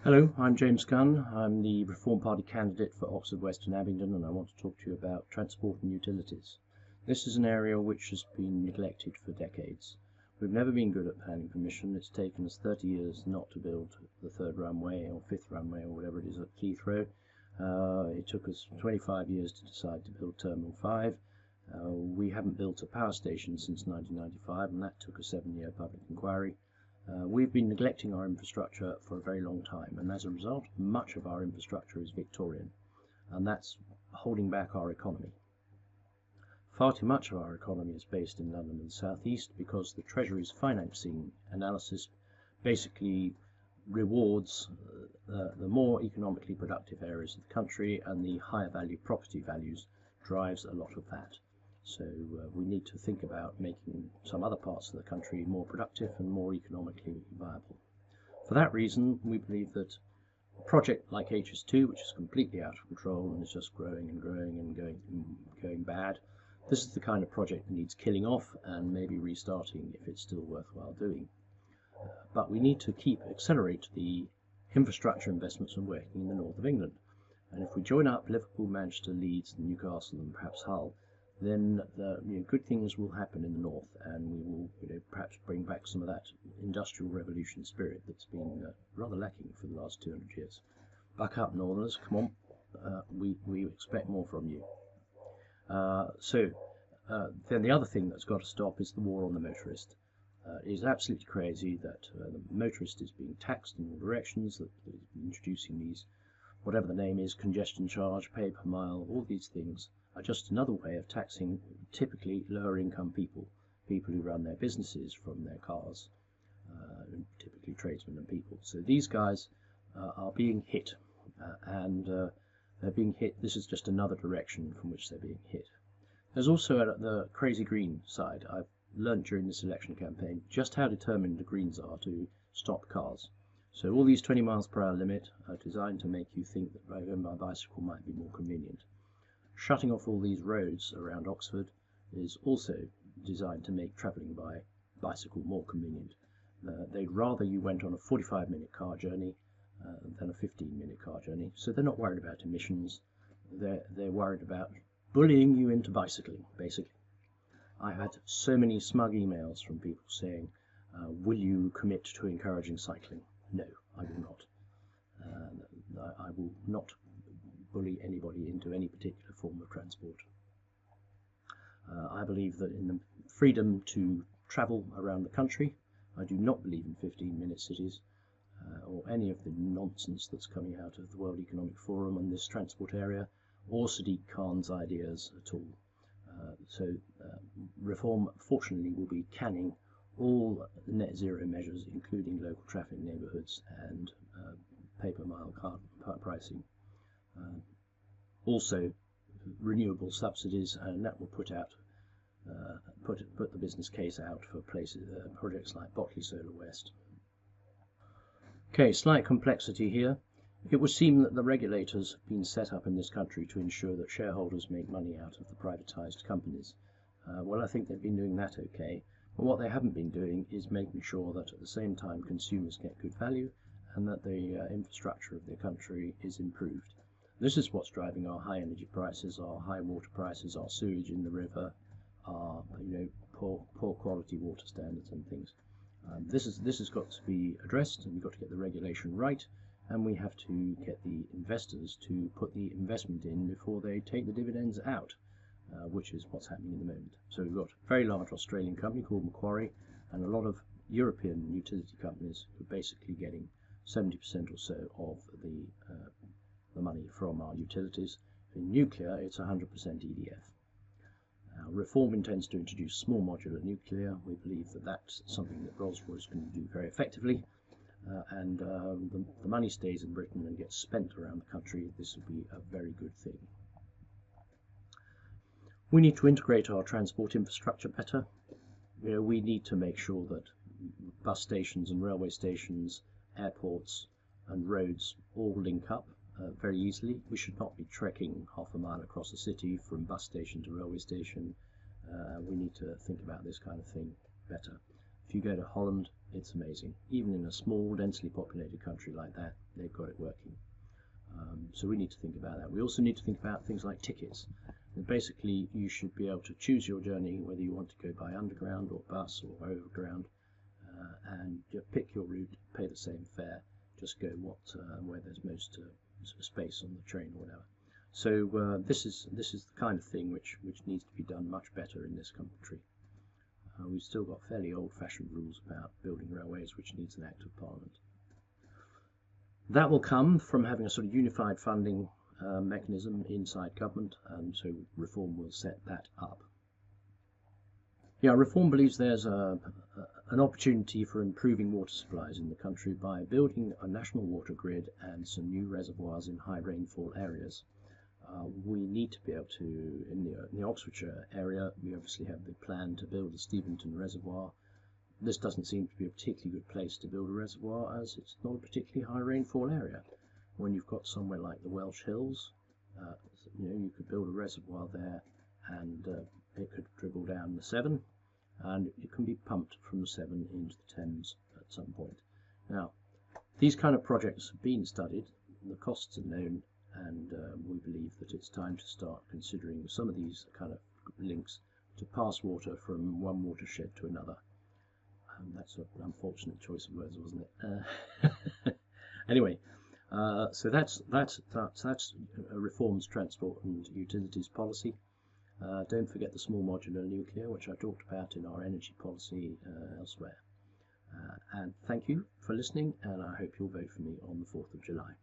Hello, I'm James Gunn. I'm the Reform Party candidate for Oxford West and Abingdon, and I want to talk to you about transport and utilities. This is an area which has been neglected for decades. We've never been good at planning permission. It's taken us 30 years not to build the third runway or fifth runway or whatever it is at Heathrow. It took us 25 years to decide to build Terminal 5. We haven't built a power station since 1995, and that took a 7-year public inquiry. We've been neglecting our infrastructure for a very long time, and as a result, much of our infrastructure is Victorian, and that's holding back our economy. Far too much of our economy is based in London and the South East because the Treasury's financing analysis basically rewards the more economically productive areas of the country, and the higher value property values drives a lot of that. So we need to think about making some other parts of the country more productive and more economically viable. For that reason, we believe that a project like HS2, which is completely out of control and is just growing and growing and going bad, this is the kind of project that needs killing off and maybe restarting if it's still worthwhile doing. But we need to accelerate the infrastructure investments and working in the north of England. And if we join up Liverpool, Manchester, Leeds, Newcastle and perhaps Hull, then good things will happen in the north, and we will perhaps bring back some of that industrial revolution spirit that's been rather lacking for the last 200 years. Buck up, Northerners, come on, we expect more from you. Then the other thing that's got to stop is the war on the motorist. It is absolutely crazy that the motorist is being taxed in all directions, that is introducing these, whatever the name is, congestion charge, pay per mile, all these things are just another way of taxing typically lower income people who run their businesses from their cars, typically tradesmen and people. So these guys are being hit, and they're being hit. This is just another direction from which they're being hit. There's also the crazy green side. I've learned during this election campaign just how determined the Greens are to stop cars. So all these 20 miles per hour limit are designed to make you think that going by bicycle might be more convenient. Shutting off all these roads around Oxford is also designed to make travelling by bicycle more convenient. They'd rather you went on a 45-minute car journey than a 15-minute car journey. So they're not worried about emissions. They're worried about bullying you into bicycling, basically. I had so many smug emails from people saying, will you commit to encouraging cycling? No, I will not. I will not bully anybody into any particular form of transport. I believe that in the freedom to travel around the country. I do not believe in 15-minute cities or any of the nonsense that's coming out of the World Economic Forum on this transport area, or Sadiq Khan's ideas at all. Reform, fortunately, will be canning all net zero measures, including local traffic neighbourhoods and pay-per-mile car pricing. Also, renewable subsidies, and that will put the business case out for projects like Botley Solar West. Okay, slight complexity here. It would seem that the regulators have been set up in this country to ensure that shareholders make money out of the privatised companies. Well, I think they've been doing that okay, but what they haven't been doing is making sure that at the same time consumers get good value and that the infrastructure of the country is improved. This is what's driving our high energy prices, our high water prices, our sewage in the river, our poor quality water standards and things. This has got to be addressed, and we've got to get the regulation right, and we have to get the investors to put the investment in before they take the dividends out, which is what's happening at the moment. So we've got a very large Australian company called Macquarie, and a lot of European utility companies who are basically getting 70% or so of the money from our utilities. In nuclear, it's 100% EDF. Reform intends to introduce small modular nuclear. We believe that that's something that Rolls-Royce can do very effectively, and the money stays in Britain and gets spent around the country. This would be a very good thing. We need to integrate our transport infrastructure better. We need to make sure that bus stations and railway stations, airports and roads all link up very easily. We should not be trekking half a mile across the city from bus station to railway station. We need to think about this kind of thing better. If you go to Holland, it's amazing. Even in a small, densely populated country like that, they've got it working. So we need to think about that. We also need to think about things like tickets. And basically, you should be able to choose your journey, whether you want to go by underground or bus or overground, and pick your route, pay the same fare, just go where there's most space on the train or whatever. So this is the kind of thing which needs to be done much better in this country. We've still got fairly old-fashioned rules about building railways, which needs an Act of Parliament. That will come from having a sort of unified funding mechanism inside government, and so reform will set that up. Yeah, reform believes there's an opportunity for improving water supplies in the country by building a national water grid and some new reservoirs in high rainfall areas. We need to be able to, in the Oxfordshire area, we obviously have the plan to build the Steventon Reservoir. This doesn't seem to be a particularly good place to build a reservoir, as it's not a particularly high rainfall area. When you've got somewhere like the Welsh Hills, you could build a reservoir there, and it could dribble down the Severn, and it can be pumped from the Severn into the Thames at some point. Now, these kind of projects have been studied, the costs are known, and we believe that it's time to start considering some of these kind of links to pass water from one watershed to another. That's an unfortunate choice of words, wasn't it? Anyway, so that's reforms transport and utilities policy. Don't forget the small modular nuclear, which I talked about in our energy policy elsewhere. And thank you for listening, and I hope you'll vote for me on the 4th of July.